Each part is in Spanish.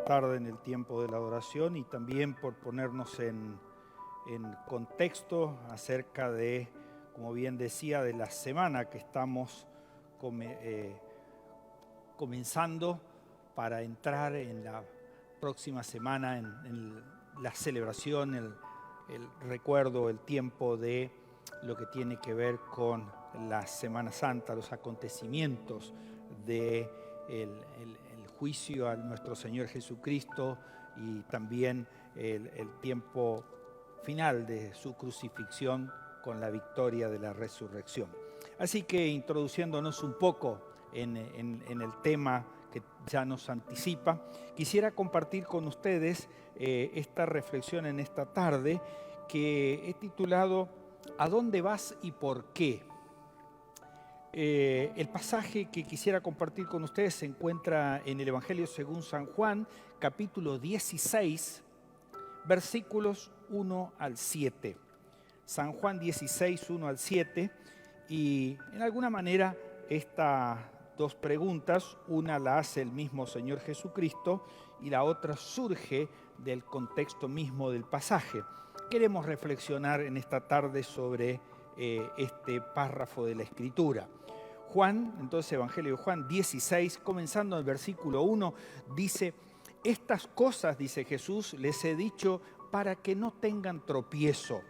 tarde en el tiempo de la adoración y también por ponernos en contexto acerca de, como bien decía, de la semana que estamos comenzando para entrar en la próxima semana en la celebración, el recuerdo, el tiempo de lo que tiene que ver con la Semana Santa, los acontecimientos de el juicio a nuestro Señor Jesucristo y también el tiempo final de su crucifixión con la victoria de la resurrección. Así que introduciéndonos un poco en el tema que ya nos anticipa, quisiera compartir con ustedes esta reflexión en esta tarde que he titulado ¿A dónde vas y por qué? El pasaje que quisiera compartir con ustedes se encuentra en el Evangelio según San Juan, capítulo 16, versículos 1 al 7. San Juan 16, 1 al 7. Y en alguna manera estas dos preguntas, una la hace el mismo Señor Jesucristo y la otra surge del contexto mismo del pasaje. Queremos reflexionar en esta tarde sobre este párrafo de la Escritura. Juan, entonces Evangelio de Juan 16, comenzando en el versículo 1, dice: estas cosas, dice Jesús, les he dicho para que no tengan tropiezo.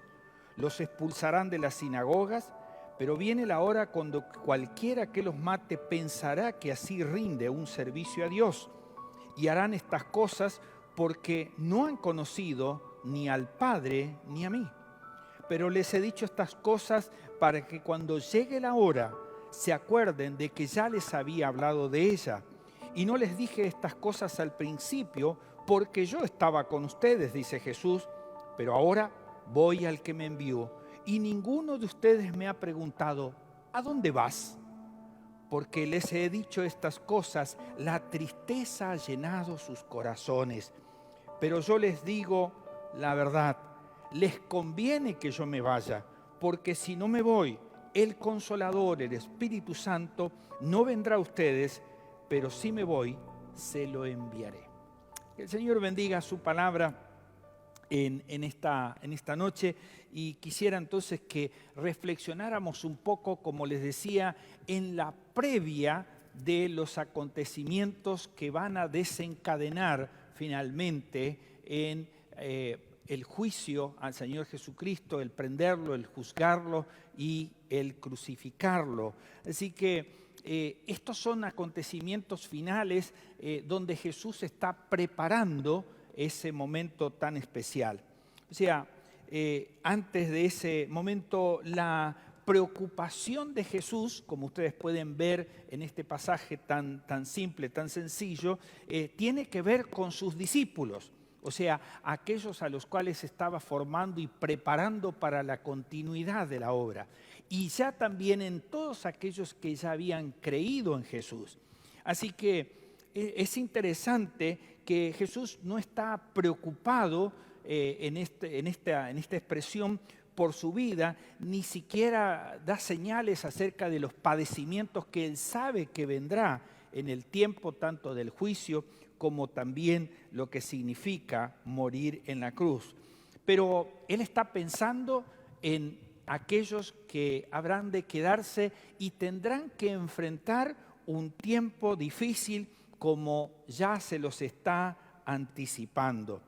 Los expulsarán de las sinagogas, pero viene la hora cuando cualquiera que los mate pensará que así rinde un servicio a Dios. Y harán estas cosas porque no han conocido ni al Padre ni a mí. Pero les he dicho estas cosas para que cuando llegue la hora se acuerden de que ya les había hablado de ella. Y no les dije estas cosas al principio porque yo estaba con ustedes, dice Jesús, pero ahora voy al que me envió. Y ninguno de ustedes me ha preguntado, ¿a dónde vas? Porque les he dicho estas cosas, la tristeza ha llenado sus corazones. Pero yo les digo la verdad, les conviene que yo me vaya, porque si no me voy, el Consolador, el Espíritu Santo, no vendrá a ustedes, pero si me voy, se lo enviaré. Que el Señor bendiga su palabra en esta noche y quisiera entonces que reflexionáramos un poco, como les decía, en la previa de los acontecimientos que van a desencadenar finalmente en el juicio al Señor Jesucristo, el prenderlo, el juzgarlo y el crucificarlo. Así que estos son acontecimientos finales donde Jesús está preparando ese momento tan especial. O sea, antes de ese momento, la preocupación de Jesús, como ustedes pueden ver en este pasaje tan simple, tan sencillo, tiene que ver con sus discípulos. O sea, aquellos a los cuales estaba formando y preparando para la continuidad de la obra. Y ya también en todos aquellos que ya habían creído en Jesús. Así que es interesante que Jesús no está preocupado en esta expresión por su vida, ni siquiera da señales acerca de los padecimientos que Él sabe que vendrá en el tiempo tanto del juicio como también lo que significa morir en la cruz. Pero Él está pensando en aquellos que habrán de quedarse y tendrán que enfrentar un tiempo difícil como ya se los está anticipando.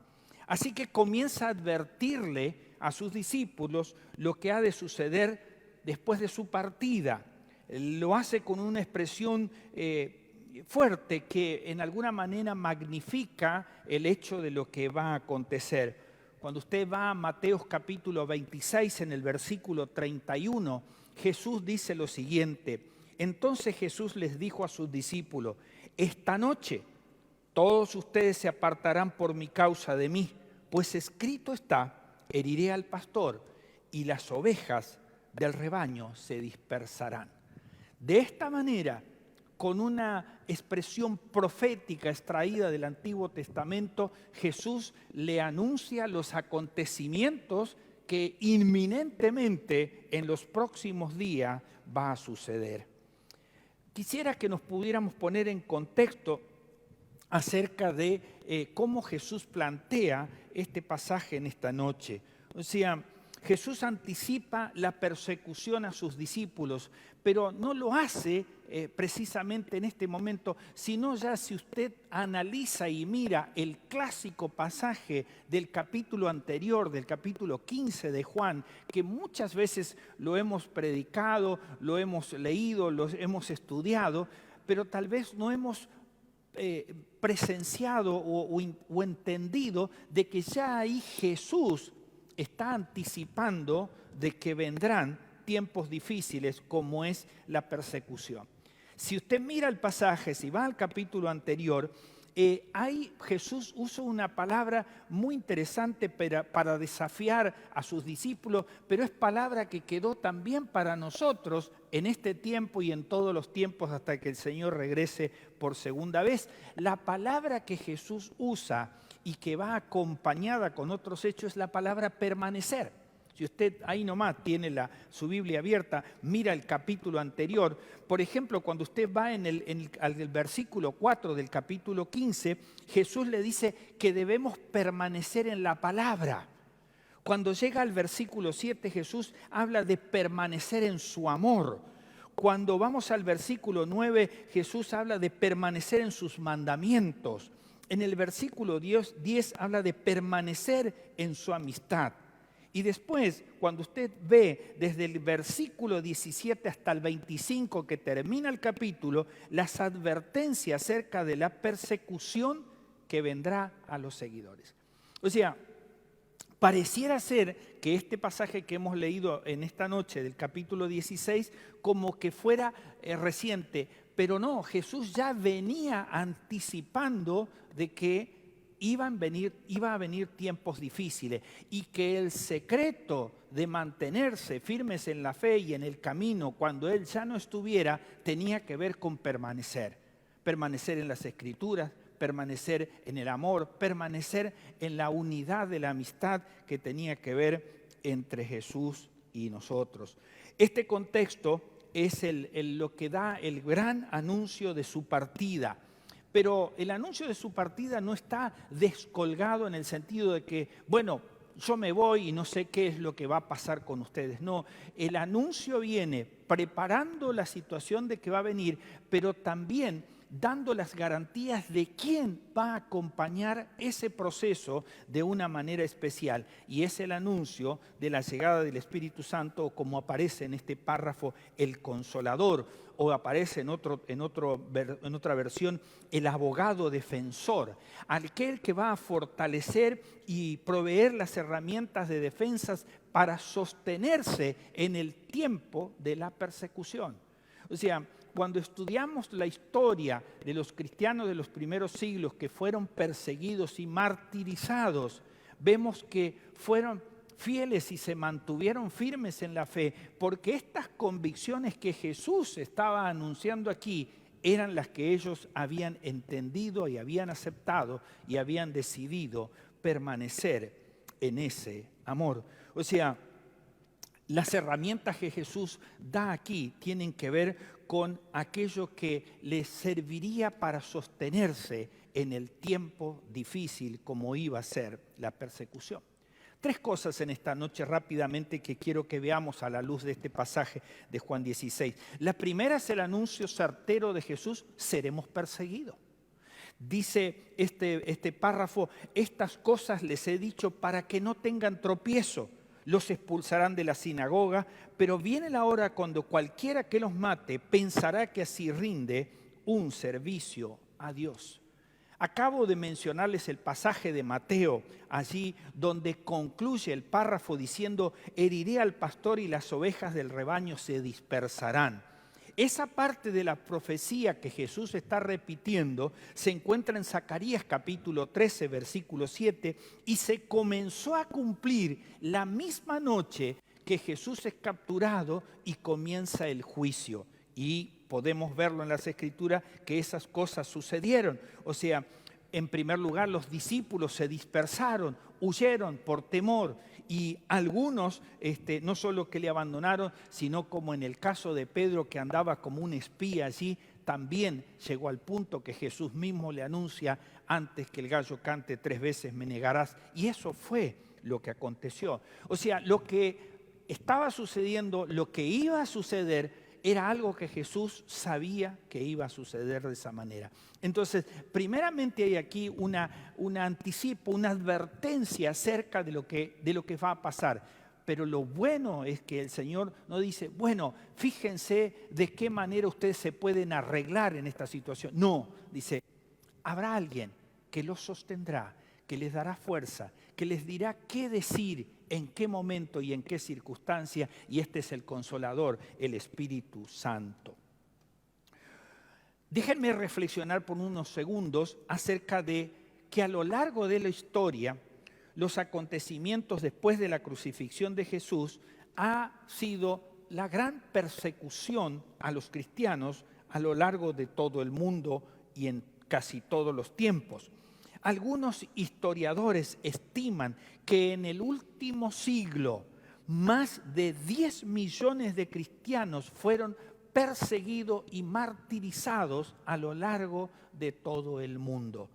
Así que comienza a advertirle a sus discípulos lo que ha de suceder después de su partida. Lo hace con una expresión fuerte que en alguna manera magnifica el hecho de lo que va a acontecer. Cuando usted va a Mateo capítulo 26 en el versículo 31, Jesús dice lo siguiente: entonces Jesús les dijo a sus discípulos, esta noche todos ustedes se apartarán por mi causa de mí, pues escrito está, heriré al pastor y las ovejas del rebaño se dispersarán. De esta manera, con una expresión profética extraída del Antiguo Testamento, Jesús le anuncia los acontecimientos que inminentemente en los próximos días va a suceder. Quisiera que nos pudiéramos poner en contexto acerca de cómo Jesús plantea este pasaje en esta noche. O sea, Jesús anticipa la persecución a sus discípulos, pero no lo hace precisamente en este momento, sino ya si usted analiza y mira el clásico pasaje del capítulo anterior, del capítulo 15 de Juan, que muchas veces lo hemos predicado, lo hemos leído, lo hemos estudiado, pero tal vez no hemos presenciado o entendido de que ya ahí Jesús está anticipando de que vendrán tiempos difíciles como es la persecución. Si usted mira el pasaje, si va al capítulo anterior, ahí Jesús usa una palabra muy interesante para desafiar a sus discípulos, pero es palabra que quedó también para nosotros en este tiempo y en todos los tiempos hasta que el Señor regrese por segunda vez. La palabra que Jesús usa y que va acompañada con otros hechos es la palabra permanecer. Si usted ahí nomás tiene su Biblia abierta, mira el capítulo anterior. Por ejemplo, cuando usted va al versículo 4 del capítulo 15, Jesús le dice que debemos permanecer en la palabra. Cuando llega al versículo 7, Jesús habla de permanecer en su amor. Cuando vamos al versículo 9, Jesús habla de permanecer en sus mandamientos. En el versículo 10 habla de permanecer en su amistad. Y después, cuando usted ve desde el versículo 17 hasta el 25 que termina el capítulo, las advertencias acerca de la persecución que vendrá a los seguidores. O sea, pareciera ser que este pasaje que hemos leído en esta noche del capítulo 16 como que fuera reciente, pero no, Jesús ya venía anticipando de que iba a venir tiempos difíciles y que el secreto de mantenerse firmes en la fe y en el camino cuando Él ya no estuviera tenía que ver con permanecer en las Escrituras, permanecer en el amor, permanecer en la unidad de la amistad que tenía que ver entre Jesús y nosotros. Este contexto es lo que da el gran anuncio de su partida. Pero el anuncio de su partida no está descolgado en el sentido de que, bueno, yo me voy y no sé qué es lo que va a pasar con ustedes. No, el anuncio viene preparando la situación de que va a venir, pero también dando las garantías de quién va a acompañar ese proceso de una manera especial. Y es el anuncio de la llegada del Espíritu Santo, o como aparece en este párrafo, el Consolador, o aparece en otra versión, el abogado defensor, aquel que va a fortalecer y proveer las herramientas de defensas para sostenerse en el tiempo de la persecución. O sea, cuando estudiamos la historia de los cristianos de los primeros siglos que fueron perseguidos y martirizados, vemos que fueron fieles y se mantuvieron firmes en la fe, porque estas convicciones que Jesús estaba anunciando aquí eran las que ellos habían entendido y habían aceptado y habían decidido permanecer en ese amor. O sea, las herramientas que Jesús da aquí tienen que ver con aquello que les serviría para sostenerse en el tiempo difícil como iba a ser la persecución. Tres cosas en esta noche rápidamente que quiero que veamos a la luz de este pasaje de Juan 16. La primera es el anuncio certero de Jesús: seremos perseguidos. Dice este párrafo: estas cosas les he dicho para que no tengan tropiezo. Los expulsarán de la sinagoga, pero viene la hora cuando cualquiera que los mate pensará que así rinde un servicio a Dios. Acabo de mencionarles el pasaje de Mateo, allí donde concluye el párrafo diciendo: heriré al pastor y las ovejas del rebaño se dispersarán. Esa parte de la profecía que Jesús está repitiendo se encuentra en Zacarías capítulo 13, versículo 7, y se comenzó a cumplir la misma noche que Jesús es capturado y comienza el juicio. Y podemos verlo en las Escrituras que esas cosas sucedieron. O sea, en primer lugar, los discípulos se dispersaron, huyeron por temor, y algunos no solo que le abandonaron, sino como en el caso de Pedro, que andaba como un espía allí, también llegó al punto que Jesús mismo le anuncia: antes que el gallo cante 3 veces me negarás. Y eso fue lo que aconteció. O sea, lo que estaba sucediendo, lo que iba a suceder, era algo que Jesús sabía que iba a suceder de esa manera. Entonces, primeramente hay aquí un anticipo, una advertencia acerca de lo que va a pasar. Pero lo bueno es que el Señor no dice: bueno, fíjense de qué manera ustedes se pueden arreglar en esta situación. No, dice: habrá alguien que los sostendrá, que les dará fuerza, que les dirá qué decir, en qué momento y en qué circunstancia, y este es el Consolador, el Espíritu Santo. Déjenme reflexionar por unos segundos acerca de que a lo largo de la historia, los acontecimientos después de la crucifixión de Jesús ha sido la gran persecución a los cristianos a lo largo de todo el mundo y en casi todos los tiempos. Algunos historiadores estiman que en el último siglo más de 10 millones de cristianos fueron perseguidos y martirizados a lo largo de todo el mundo.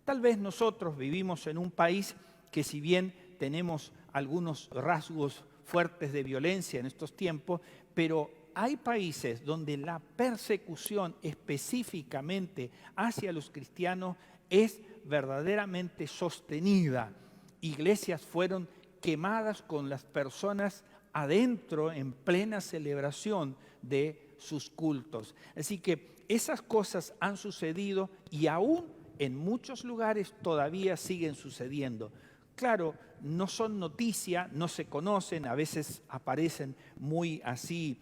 Tal vez nosotros vivimos en un país que, si bien tenemos algunos rasgos fuertes de violencia en estos tiempos, pero hay países donde la persecución específicamente hacia los cristianos es verdaderamente sostenida. Iglesias fueron quemadas con las personas adentro en plena celebración de sus cultos. Así que esas cosas han sucedido y aún en muchos lugares todavía siguen sucediendo. Claro, no son noticia, no se conocen, a veces aparecen muy así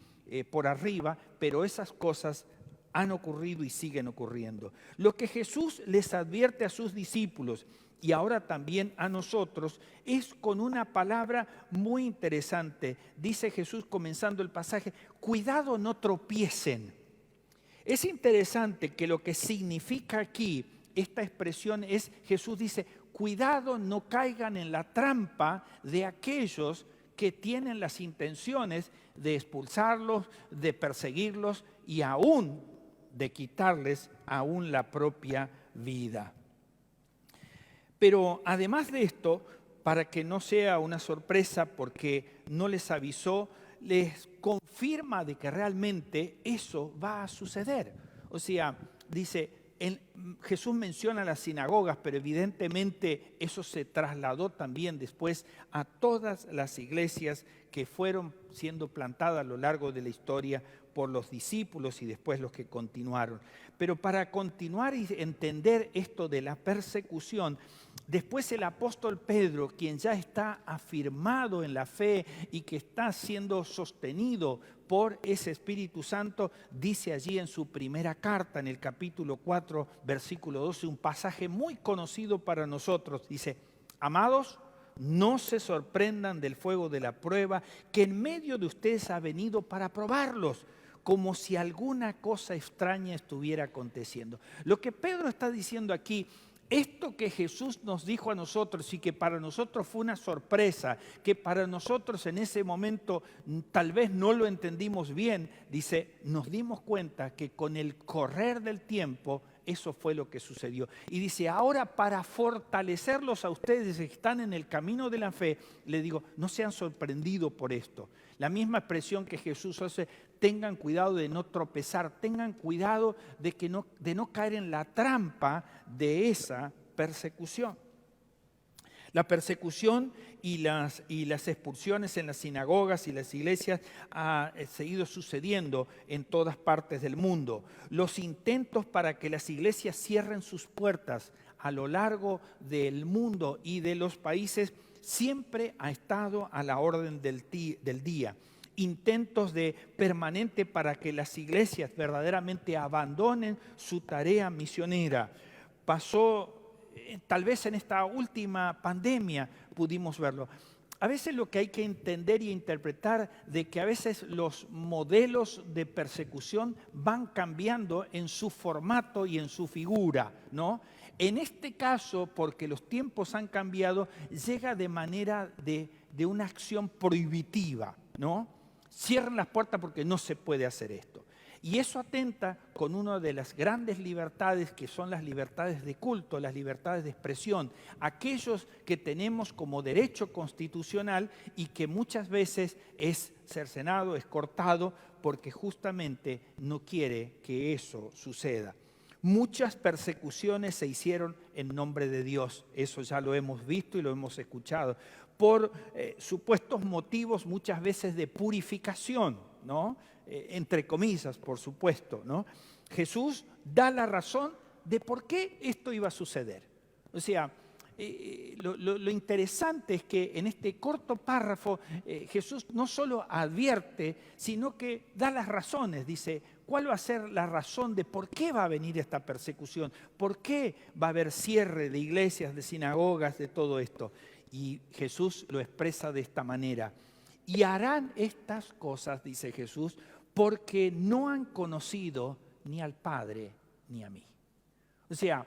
por arriba, pero esas cosas han ocurrido y siguen ocurriendo. Lo que Jesús les advierte a sus discípulos y ahora también a nosotros es con una palabra muy interesante. Dice Jesús comenzando el pasaje: cuidado, no tropiecen. Es interesante que lo que significa aquí esta expresión es: Jesús dice, cuidado, no caigan en la trampa de aquellos que tienen las intenciones de expulsarlos, de perseguirlos y aún de quitarles aún la propia vida. Pero además de esto, para que no sea una sorpresa porque no les avisó, les confirma de que realmente eso va a suceder. O sea, dice, Jesús menciona las sinagogas, pero evidentemente eso se trasladó también después a todas las iglesias que fueron siendo plantadas a lo largo de la historia por los discípulos y después los que continuaron. Pero para continuar y entender esto de la persecución, después el apóstol Pedro, quien ya está afirmado en la fe y que está siendo sostenido por ese Espíritu Santo, dice allí en su primera carta, en el capítulo 4, versículo 12, un pasaje muy conocido para nosotros. Dice: amados, no se sorprendan del fuego de la prueba que en medio de ustedes ha venido para probarlos, como si alguna cosa extraña estuviera aconteciendo. Lo que Pedro está diciendo aquí, esto que Jesús nos dijo a nosotros y que para nosotros fue una sorpresa, que para nosotros en ese momento tal vez no lo entendimos bien, dice, nos dimos cuenta que con el correr del tiempo eso fue lo que sucedió. Y dice, ahora para fortalecerlos a ustedes que están en el camino de la fe, le digo, no sean sorprendidos por esto. La misma expresión que Jesús hace: tengan cuidado de no tropezar, tengan cuidado de no caer en la trampa de esa persecución. La persecución y las expulsiones en las sinagogas y las iglesias ha seguido sucediendo en todas partes del mundo. Los intentos para que las iglesias cierren sus puertas a lo largo del mundo y de los países siempre ha estado a la orden del día. Intentos de permanente para que las iglesias verdaderamente abandonen su tarea misionera. Pasó tal vez en esta última pandemia pudimos verlo. A veces lo que hay que entender y interpretar de que a veces los modelos de persecución van cambiando en su formato y en su figura, ¿no? En este caso, porque los tiempos han cambiado, llega de manera de una acción prohibitiva, ¿no? Cierren las puertas porque no se puede hacer esto. Y eso atenta con una de las grandes libertades que son las libertades de culto, las libertades de expresión, aquellos que tenemos como derecho constitucional y que muchas veces es cercenado, es cortado, porque justamente no quiere que eso suceda. Muchas persecuciones se hicieron en nombre de Dios, eso ya lo hemos visto y lo hemos escuchado, por supuestos motivos muchas veces de purificación, ¿no? Entre comillas, por supuesto, ¿no? Jesús da la razón de por qué esto iba a suceder. O sea, lo interesante es que en este corto párrafo Jesús no solo advierte, sino que da las razones. Dice, ¿cuál va a ser la razón de por qué va a venir esta persecución? ¿Por qué va a haber cierre de iglesias, de sinagogas, de todo esto? Y Jesús lo expresa de esta manera. Y harán estas cosas, dice Jesús, porque no han conocido ni al Padre ni a mí. O sea,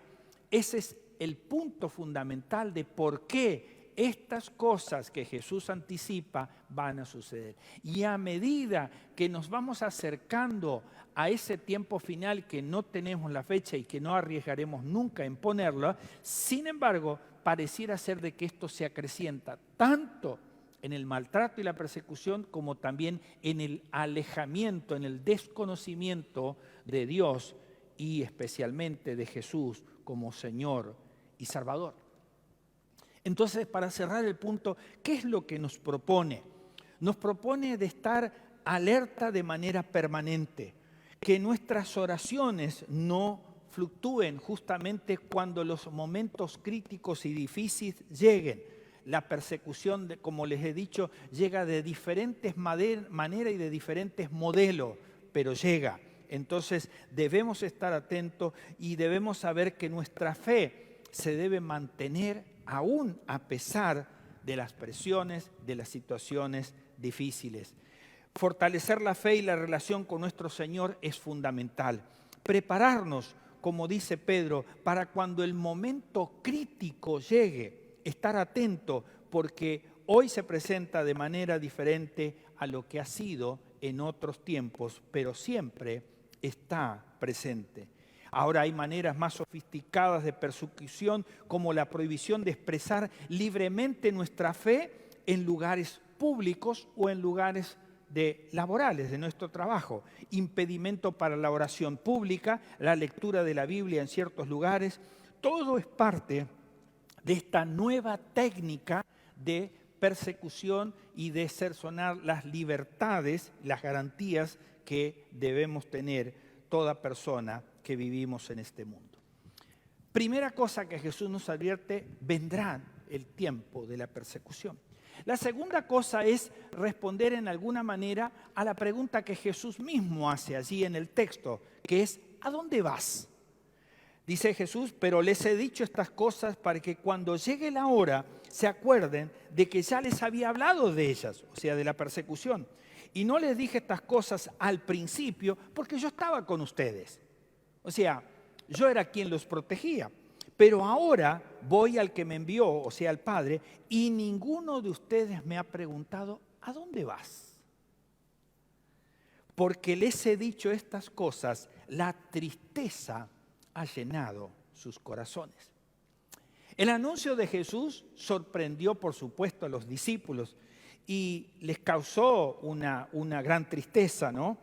ese es el punto fundamental de por qué estas cosas que Jesús anticipa van a suceder. Y a medida que nos vamos acercando a ese tiempo final que no tenemos la fecha y que no arriesgaremos nunca en ponerla, sin embargo, pareciera ser de que esto se acrecienta tanto en el maltrato y la persecución, como también en el alejamiento, en el desconocimiento de Dios y especialmente de Jesús como Señor y Salvador. Entonces, para cerrar el punto, ¿qué es lo que nos propone? Nos propone de estar alerta de manera permanente, que nuestras oraciones no fluctúen justamente cuando los momentos críticos y difíciles lleguen. La persecución, como les he dicho, llega de diferentes maneras y de diferentes modelos, pero llega. Entonces debemos estar atentos y debemos saber que nuestra fe se debe mantener aún a pesar de las presiones, de las situaciones difíciles. Fortalecer la fe y la relación con nuestro Señor es fundamental. Prepararnos, como dice Pedro, para cuando el momento crítico llegue, estar atento, porque hoy se presenta de manera diferente a lo que ha sido en otros tiempos, pero siempre está presente. Ahora hay maneras más sofisticadas de persecución, como la prohibición de expresar libremente nuestra fe en lugares públicos o en lugares laborales de nuestro trabajo, impedimento para la oración pública, la lectura de la Biblia en ciertos lugares. Todo es parte de esta nueva técnica de persecución y de cercenar las libertades, las garantías que debemos tener toda persona que vivimos en este mundo. Primera cosa que Jesús nos advierte, vendrá el tiempo de la persecución. La segunda cosa es responder en alguna manera a la pregunta que Jesús mismo hace allí en el texto, que es, ¿a dónde vas? Dice Jesús, pero les he dicho estas cosas para que cuando llegue la hora se acuerden de que ya les había hablado de ellas, o sea, de la persecución. Y no les dije estas cosas al principio porque yo estaba con ustedes. O sea, yo era quien los protegía. Pero ahora voy al que me envió, o sea, al Padre, y ninguno de ustedes me ha preguntado, ¿a dónde vas? Porque les he dicho estas cosas, la tristeza ha llenado sus corazones. El anuncio de Jesús sorprendió, por supuesto, a los discípulos y les causó una gran tristeza, ¿no?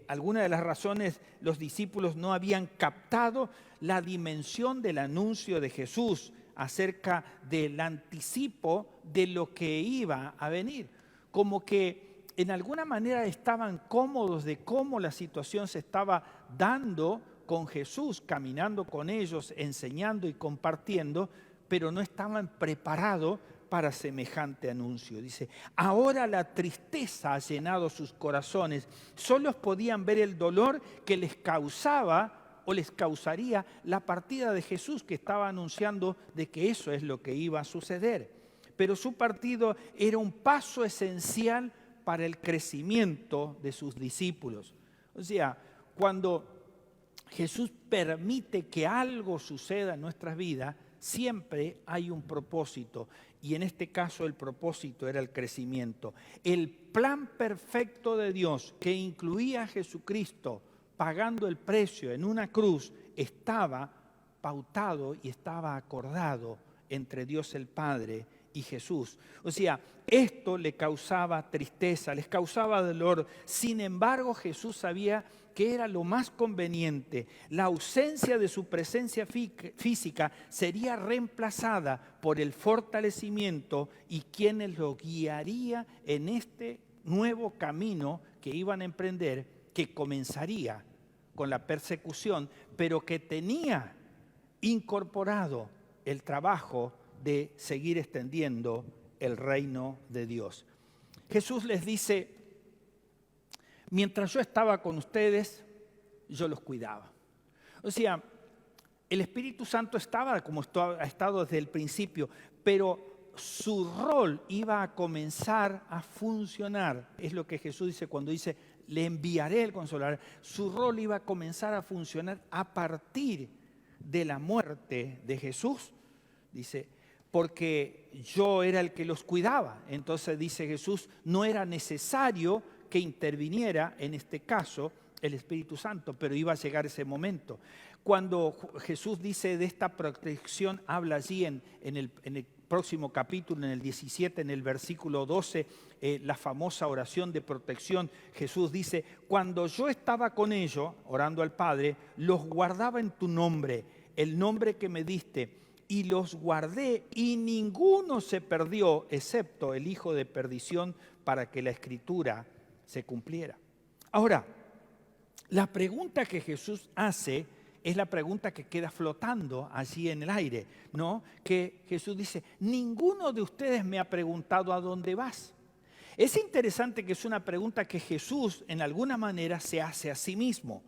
Algunas de las razones los discípulos no habían captado la dimensión del anuncio de Jesús acerca del anticipo de lo que iba a venir. Como que en alguna manera estaban cómodos de cómo la situación se estaba dando con Jesús, caminando con ellos, enseñando y compartiendo, pero no estaban preparados para semejante anuncio. Dice, ahora la tristeza ha llenado sus corazones. Solo podían ver el dolor que les causaba o les causaría la partida de Jesús, que estaba anunciando de que eso es lo que iba a suceder. Pero su partido era un paso esencial para el crecimiento de sus discípulos. O sea, cuando Jesús permite que algo suceda en nuestras vidas, siempre hay un propósito. Y en este caso el propósito era el crecimiento. El plan perfecto de Dios que incluía a Jesucristo pagando el precio en una cruz, estaba pautado y estaba acordado entre Dios el Padre y Jesús. O sea, esto le causaba tristeza, les causaba dolor. Sin embargo, Jesús sabía que era lo más conveniente. La ausencia de su presencia física sería reemplazada por el fortalecimiento y quienes lo guiaría en este nuevo camino que iban a emprender, que comenzaría con la persecución, pero que tenía incorporado el trabajo de seguir extendiendo el reino de Dios. Jesús les dice: mientras yo estaba con ustedes, yo los cuidaba. O sea, el Espíritu Santo estaba como ha estado desde el principio, pero su rol iba a comenzar a funcionar. Es lo que Jesús dice cuando dice: le enviaré el Consolador. Su rol iba a comenzar a funcionar a partir de la muerte de Jesús. Dice, porque yo era el que los cuidaba. Entonces dice Jesús, no era necesario que interviniera en este caso el Espíritu Santo, pero iba a llegar ese momento. Cuando Jesús dice de esta protección, habla allí en el próximo capítulo, en el 17, en el versículo 12, la famosa oración de protección. Jesús dice: cuando yo estaba con ellos, orando al Padre, los guardaba en tu nombre, el nombre que me diste, y los guardé, y ninguno se perdió, excepto el hijo de perdición, para que la Escritura se cumpliera. Ahora, la pregunta que Jesús hace es la pregunta que queda flotando allí en el aire, ¿no? Que Jesús dice: ninguno de ustedes me ha preguntado a dónde vas. Es interesante que es una pregunta que Jesús en alguna manera se hace a sí mismo.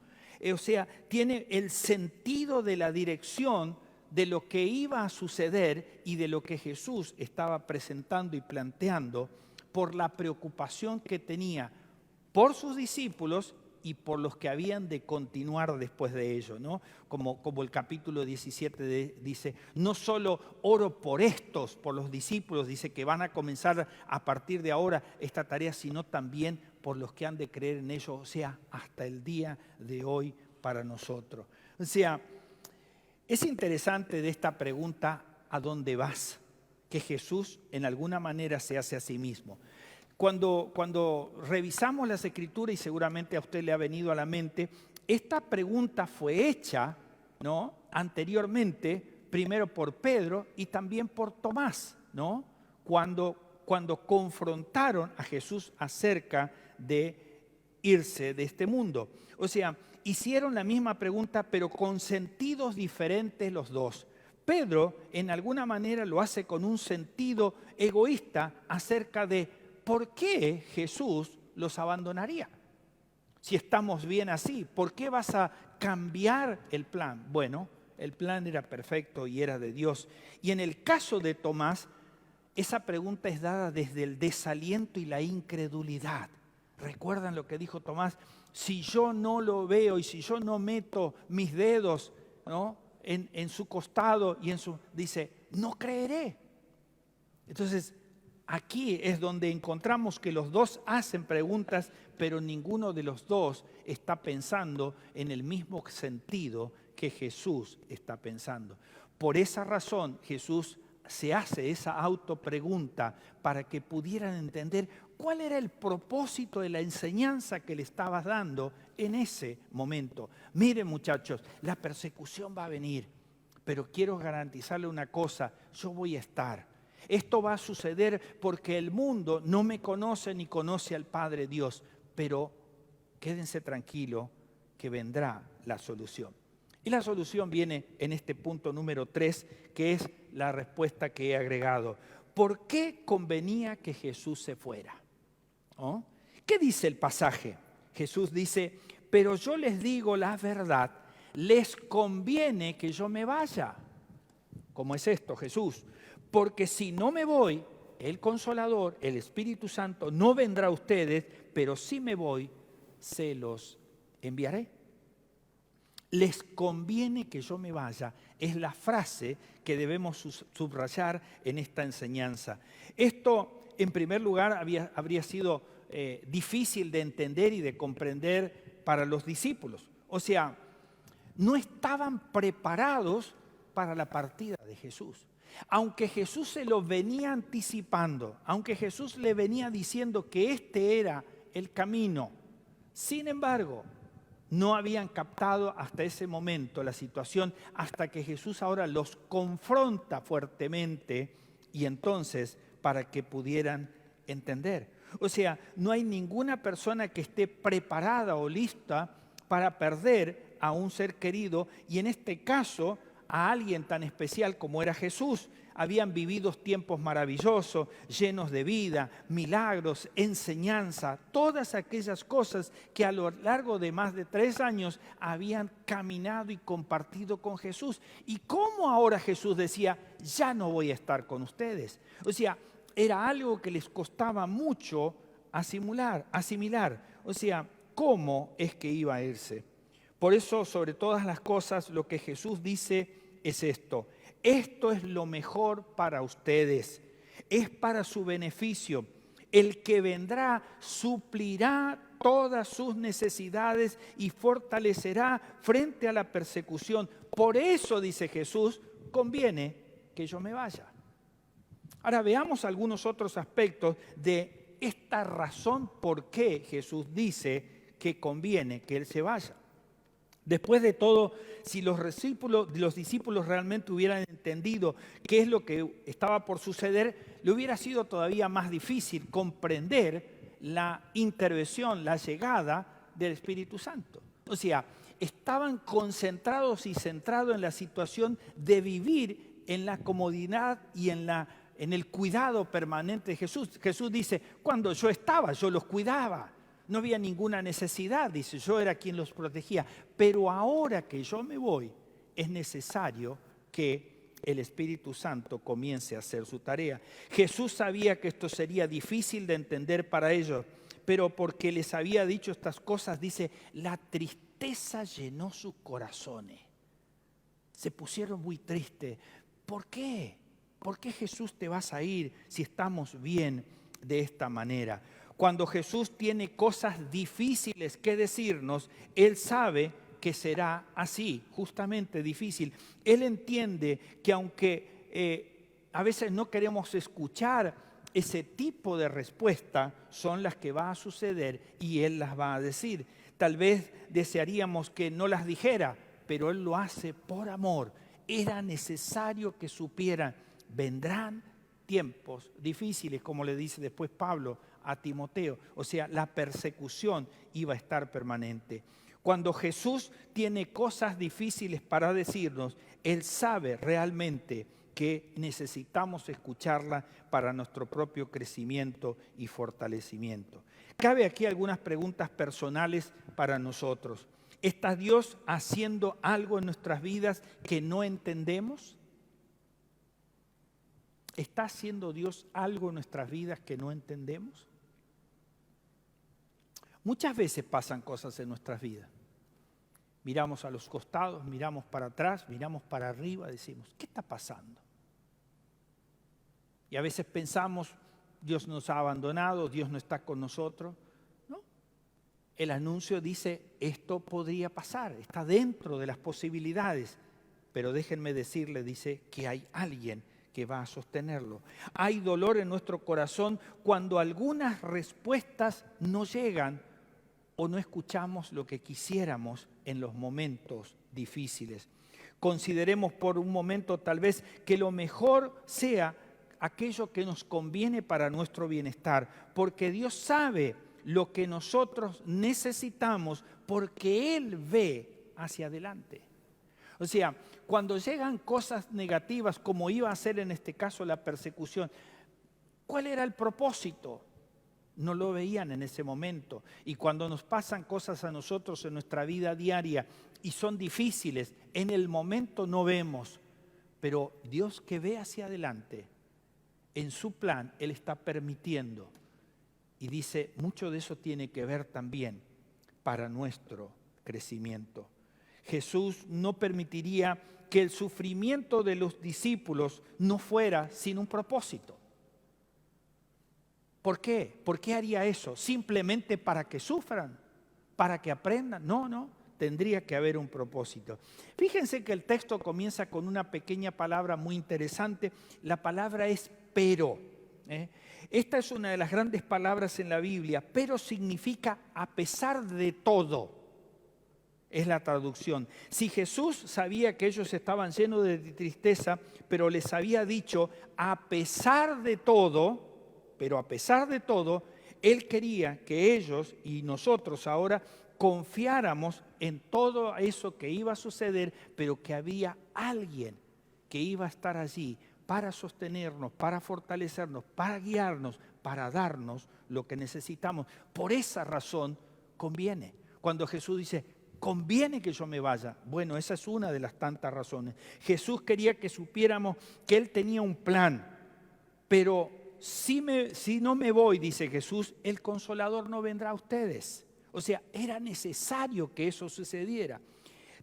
O sea, tiene el sentido de la dirección de lo que iba a suceder y de lo que Jesús estaba presentando y planteando por la preocupación que tenía por sus discípulos y por los que habían de continuar después de ello, ¿no? Como el capítulo 17 dice: no solo oro por estos, por los discípulos, dice que van a comenzar a partir de ahora esta tarea, sino también por los que han de creer en ellos, o sea, hasta el día de hoy para nosotros. O sea, es interesante de esta pregunta: ¿a dónde vas?, que Jesús en alguna manera se hace a sí mismo. Cuando revisamos las Escrituras, y seguramente a usted le ha venido a la mente, esta pregunta fue hecha, ¿no?, anteriormente, primero por Pedro y también por Tomás, ¿no?, cuando confrontaron a Jesús acerca de irse de este mundo. O sea, hicieron la misma pregunta, pero con sentidos diferentes los dos. Pedro, en alguna manera, lo hace con un sentido egoísta acerca de ¿por qué Jesús los abandonaría? Si estamos bien así, ¿por qué vas a cambiar el plan? Bueno, el plan era perfecto y era de Dios. Y en el caso de Tomás, esa pregunta es dada desde el desaliento y la incredulidad. ¿Recuerdan lo que dijo Tomás? Si yo no lo veo y si yo no meto mis dedos, ¿no?, en su costado y dice, no creeré. Entonces, aquí es donde encontramos que los dos hacen preguntas, pero ninguno de los dos está pensando en el mismo sentido que Jesús está pensando. Por esa razón, Jesús se hace esa autopregunta para que pudieran entender cuál era el propósito de la enseñanza que le estabas dando en ese momento. Miren, muchachos, la persecución va a venir, pero quiero garantizarle una cosa: yo voy a estar. Esto va a suceder porque el mundo no me conoce ni conoce al Padre Dios, pero quédense tranquilos que vendrá la solución. Y la solución viene en este punto número 3, que es la respuesta que he agregado. ¿Por qué convenía que Jesús se fuera? ¿Oh? ¿Qué dice el pasaje? Jesús dice, pero yo les digo la verdad, les conviene que yo me vaya. ¿Cómo es esto, Jesús? Porque si no me voy, el Consolador, el Espíritu Santo, no vendrá a ustedes, pero si me voy, se los enviaré. Les conviene que yo me vaya, es la frase que debemos subrayar en esta enseñanza. Esto, en primer lugar, habría sido difícil de entender y de comprender para los discípulos. O sea, no estaban preparados para la partida de Jesús. Aunque Jesús se lo venía anticipando, aunque Jesús le venía diciendo que este era el camino, sin embargo, no habían captado hasta ese momento la situación, hasta que Jesús ahora los confronta fuertemente y entonces para que pudieran entender. O sea, no hay ninguna persona que esté preparada o lista para perder a un ser querido y en este caso a alguien tan especial como era Jesús. Habían vivido tiempos maravillosos, llenos de vida, milagros, enseñanza, todas aquellas cosas que a lo largo de más de 3 años habían caminado y compartido con Jesús. ¿Y cómo ahora Jesús decía, ya no voy a estar con ustedes? O sea, era algo que les costaba mucho asimilar. O sea, ¿cómo es que iba a irse? Por eso, sobre todas las cosas, lo que Jesús dice es esto. Esto es lo mejor para ustedes. Es para su beneficio. El que vendrá suplirá todas sus necesidades y fortalecerá frente a la persecución. Por eso, dice Jesús, conviene que yo me vaya. Ahora veamos algunos otros aspectos de esta razón por qué Jesús dice que conviene que Él se vaya. Después de todo, si los discípulos realmente hubieran entendido qué es lo que estaba por suceder, le hubiera sido todavía más difícil comprender la intervención, la llegada del Espíritu Santo. O sea, estaban concentrados y centrados en la situación de vivir en la comodidad y en el cuidado permanente de Jesús. Jesús dice, cuando yo estaba, yo los cuidaba. No había ninguna necesidad, dice, yo era quien los protegía. Pero ahora que yo me voy, es necesario que el Espíritu Santo comience a hacer su tarea. Jesús sabía que esto sería difícil de entender para ellos, pero porque les había dicho estas cosas, dice, la tristeza llenó sus corazones. Se pusieron muy tristes. ¿Por qué? ¿Por qué Jesús te vas a ir si estamos bien de esta manera? Cuando Jesús tiene cosas difíciles que decirnos, Él sabe que será así, justamente difícil. Él entiende que aunque a veces no queremos escuchar ese tipo de respuesta, son las que va a suceder y Él las va a decir. Tal vez desearíamos que no las dijera, pero Él lo hace por amor. Era necesario que supieran, vendrán tiempos difíciles, como le dice después Pablo a Timoteo. O sea, la persecución iba a estar permanente. Cuando Jesús tiene cosas difíciles para decirnos, Él sabe realmente que necesitamos escucharla para nuestro propio crecimiento y fortalecimiento. Cabe aquí algunas preguntas personales para nosotros. ¿Está Dios haciendo algo en nuestras vidas que no entendemos? ¿Está haciendo Dios algo en nuestras vidas que no entendemos? Muchas veces pasan cosas en nuestras vidas. Miramos a los costados, miramos para atrás, miramos para arriba, decimos, ¿qué está pasando? Y a veces pensamos, Dios nos ha abandonado, Dios no está con nosotros. ¿No? El anuncio dice, esto podría pasar, está dentro de las posibilidades. Pero déjenme decirle, dice, que hay alguien que va a sostenerlo. Hay dolor en nuestro corazón cuando algunas respuestas no llegan o no escuchamos lo que quisiéramos en los momentos difíciles. Consideremos por un momento tal vez que lo mejor sea aquello que nos conviene para nuestro bienestar, porque Dios sabe lo que nosotros necesitamos, porque Él ve hacia adelante. O sea, cuando llegan cosas negativas, como iba a ser en este caso la persecución, ¿cuál era el propósito? No lo veían en ese momento. Y cuando nos pasan cosas a nosotros en nuestra vida diaria y son difíciles, en el momento no vemos. Pero Dios que ve hacia adelante, en su plan, Él está permitiendo. Y dice, mucho de eso tiene que ver también para nuestro crecimiento. Jesús no permitiría que el sufrimiento de los discípulos no fuera sin un propósito. ¿Por qué? ¿Por qué haría eso? ¿Simplemente para que sufran? ¿Para que aprendan? No. tendría que haber un propósito. Fíjense que el texto comienza con una pequeña palabra muy interesante. La palabra es pero. Esta es una de las grandes palabras en la Biblia. Pero significa a pesar de todo. Es la traducción. Si Jesús sabía que ellos estaban llenos de tristeza, pero les había dicho, a pesar de todo, pero a pesar de todo, Él quería que ellos y nosotros ahora confiáramos en todo eso que iba a suceder, pero que había alguien que iba a estar allí para sostenernos, para fortalecernos, para guiarnos, para darnos lo que necesitamos. Por esa razón conviene. Cuando Jesús dice, conviene que yo me vaya. Bueno, esa es una de las tantas razones. Jesús quería que supiéramos que Él tenía un plan, pero si no me voy, dice Jesús, el Consolador no vendrá a ustedes. O sea, era necesario que eso sucediera.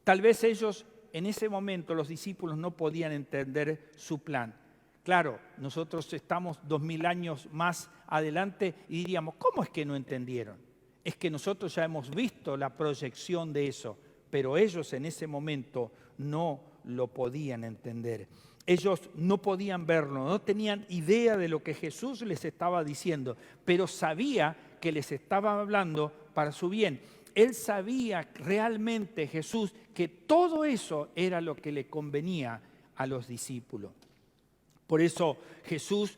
Tal vez ellos, en ese momento, los discípulos no podían entender su plan. Claro, nosotros estamos 2000 años más adelante y diríamos, ¿cómo es que no entendieron? Es que nosotros ya hemos visto la proyección de eso, pero ellos en ese momento no lo podían entender. Ellos no podían verlo, no tenían idea de lo que Jesús les estaba diciendo, pero sabía que les estaba hablando para su bien. Él sabía realmente, Jesús, que todo eso era lo que le convenía a los discípulos. Por eso Jesús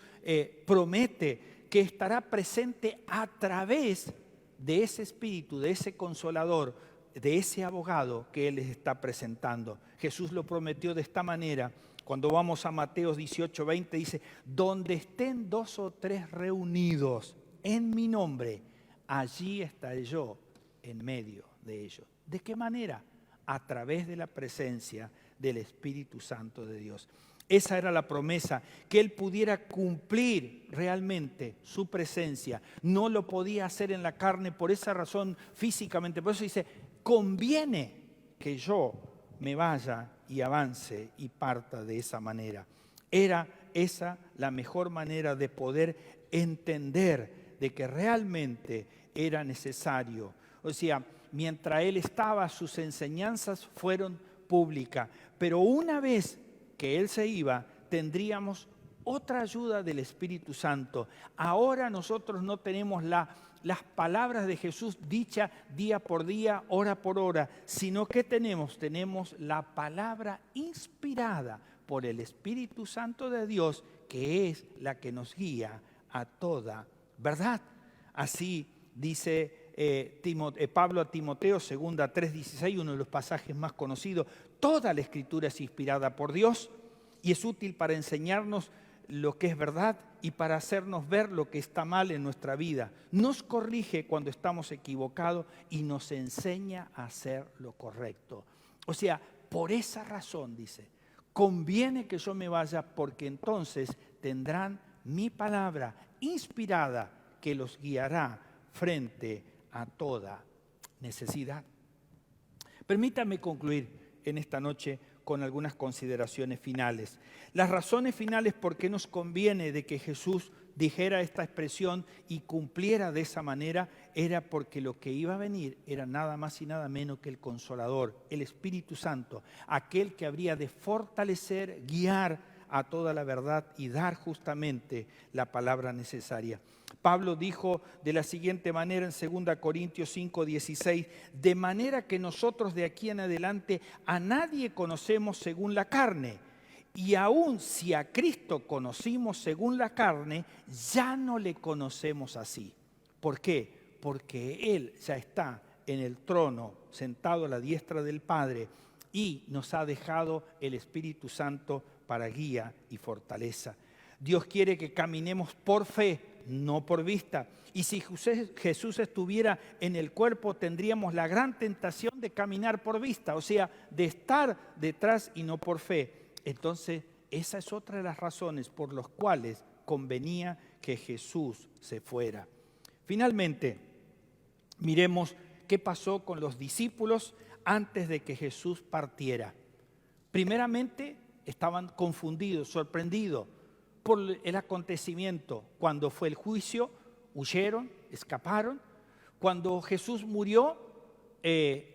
promete que estará presente a través de ese Espíritu, de ese Consolador, de ese abogado que Él les está presentando. Jesús lo prometió de esta manera. Cuando vamos a Mateo 18:20 dice, donde estén 2 o 3 reunidos en mi nombre, allí estaré yo en medio de ellos. ¿De qué manera? A través de la presencia del Espíritu Santo de Dios. Esa era la promesa, que Él pudiera cumplir realmente su presencia. No lo podía hacer en la carne, por esa razón físicamente. Por eso dice, conviene que yo me vaya y avance y parta de esa manera. Era esa la mejor manera de poder entender de que realmente era necesario. O sea, mientras Él estaba, sus enseñanzas fueron públicas. Pero una vez que Él se iba, tendríamos otra ayuda del Espíritu Santo. Ahora nosotros no tenemos las palabras de Jesús dichas día por día, hora por hora, sino que tenemos la palabra inspirada por el Espíritu Santo de Dios, que es la que nos guía a toda verdad. Así dice Pablo a Timoteo, 2 3:16, uno de los pasajes más conocidos. Toda la Escritura es inspirada por Dios y es útil para enseñarnos lo que es verdad y para hacernos ver lo que está mal en nuestra vida. Nos corrige cuando estamos equivocados y nos enseña a hacer lo correcto. O sea, por esa razón, dice, conviene que yo me vaya porque entonces tendrán mi palabra inspirada que los guiará frente a toda necesidad. Permítame concluir en esta noche con algunas consideraciones finales. Las razones finales por qué nos conviene de que Jesús dijera esta expresión y cumpliera de esa manera era porque lo que iba a venir era nada más y nada menos que el Consolador, el Espíritu Santo, aquel que habría de fortalecer, guiar a toda la verdad y dar justamente la palabra necesaria. Pablo dijo de la siguiente manera en 2 Corintios 5:16, de manera que nosotros de aquí en adelante a nadie conocemos según la carne, y aun si a Cristo conocimos según la carne, ya no le conocemos así. ¿Por qué? Porque Él ya está en el trono, sentado a la diestra del Padre, y nos ha dejado el Espíritu Santo para guía y fortaleza. Dios quiere que caminemos por fe, no por vista. Y si Jesús estuviera en el cuerpo, tendríamos la gran tentación de caminar por vista, o sea, de estar detrás y no por fe. Entonces, esa es otra de las razones por las cuales convenía que Jesús se fuera. Finalmente, miremos qué pasó con los discípulos antes de que Jesús partiera. Primeramente, estaban confundidos, sorprendidos por el acontecimiento. Cuando fue el juicio, huyeron, escaparon. Cuando Jesús murió,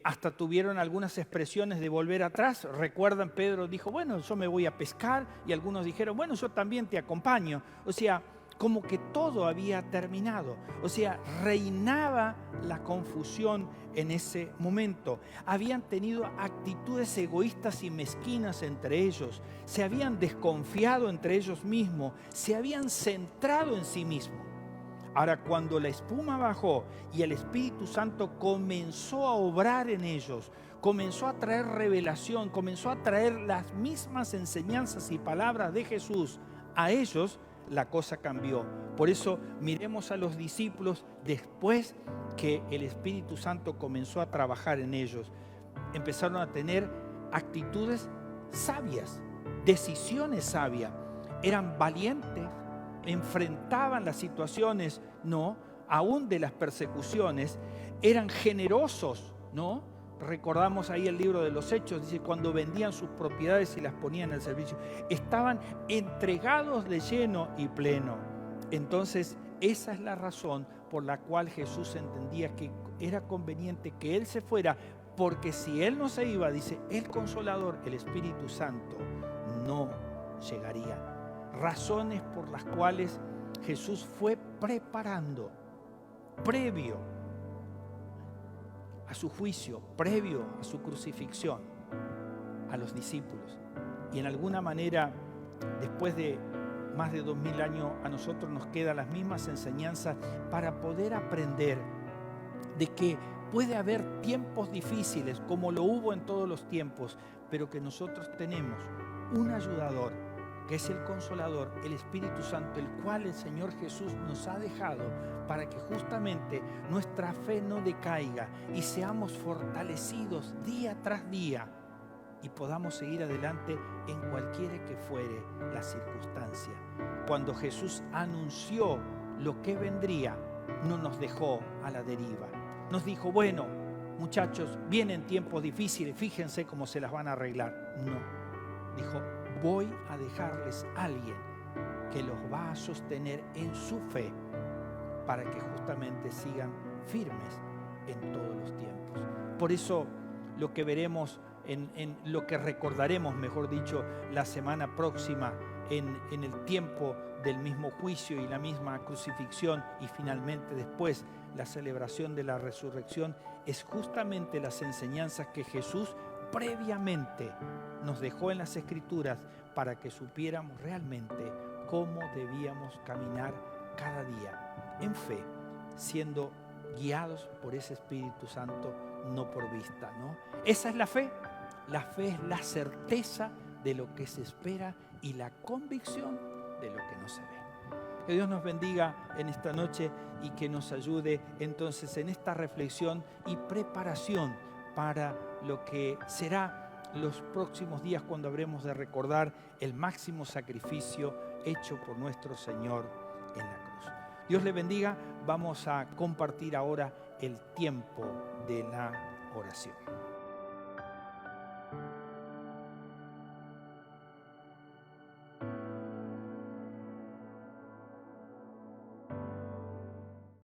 hasta tuvieron algunas expresiones de volver atrás. Recuerdan, Pedro dijo, bueno, yo me voy a pescar, y algunos dijeron, bueno, yo también te acompaño. O sea, como que todo había terminado. O sea, reinaba la confusión en ese momento. Habían tenido actitudes egoístas y mezquinas entre ellos. Se habían desconfiado entre ellos mismos. Se habían centrado en sí mismos. Ahora, cuando la espuma bajó y el Espíritu Santo comenzó a obrar en ellos, comenzó a traer revelación, comenzó a traer las mismas enseñanzas y palabras de Jesús a ellos, la cosa cambió. Por eso miremos a los discípulos después que el Espíritu Santo comenzó a trabajar en ellos. Empezaron a tener actitudes sabias, decisiones sabias. Eran valientes, enfrentaban las situaciones, ¿no?, aún de las persecuciones. Eran generosos, ¿no? Recordamos ahí el libro de los Hechos, dice, cuando vendían sus propiedades y las ponían al servicio. Estaban entregados de lleno y pleno. Entonces, esa es la razón por la cual Jesús entendía que era conveniente que Él se fuera, porque si Él no se iba, dice, el Consolador, el Espíritu Santo, no llegaría. Razones por las cuales Jesús fue preparando, previo a su juicio, previo a su crucifixión, a los discípulos. Y en alguna manera, después de más de 2000 años, a nosotros nos quedan las mismas enseñanzas para poder aprender de que puede haber tiempos difíciles, como lo hubo en todos los tiempos, pero que nosotros tenemos un ayudador, que es el Consolador, el Espíritu Santo, el cual el Señor Jesús nos ha dejado para que justamente nuestra fe no decaiga y seamos fortalecidos día tras día y podamos seguir adelante en cualquiera que fuere la circunstancia. Cuando Jesús anunció lo que vendría, no nos dejó a la deriva. Nos dijo, bueno, muchachos, vienen tiempos difíciles, fíjense cómo se las van a arreglar. No, dijo, voy a dejarles a alguien que los va a sostener en su fe para que justamente sigan firmes en todos los tiempos. Por eso lo que veremos, en lo que recordaremos, mejor dicho, la semana próxima, en el tiempo del mismo juicio y la misma crucifixión y finalmente después la celebración de la resurrección, es justamente las enseñanzas que Jesús previamente nos dejó en las Escrituras para que supiéramos realmente cómo debíamos caminar cada día en fe, siendo guiados por ese Espíritu Santo, no por vista, ¿no? Esa es la fe. La fe es la certeza de lo que se espera y la convicción de lo que no se ve. Que Dios nos bendiga en esta noche y que nos ayude entonces en esta reflexión y preparación para lo que será los próximos días, cuando habremos de recordar el máximo sacrificio hecho por nuestro Señor en la cruz. Dios le bendiga. Vamos a compartir ahora el tiempo de la oración.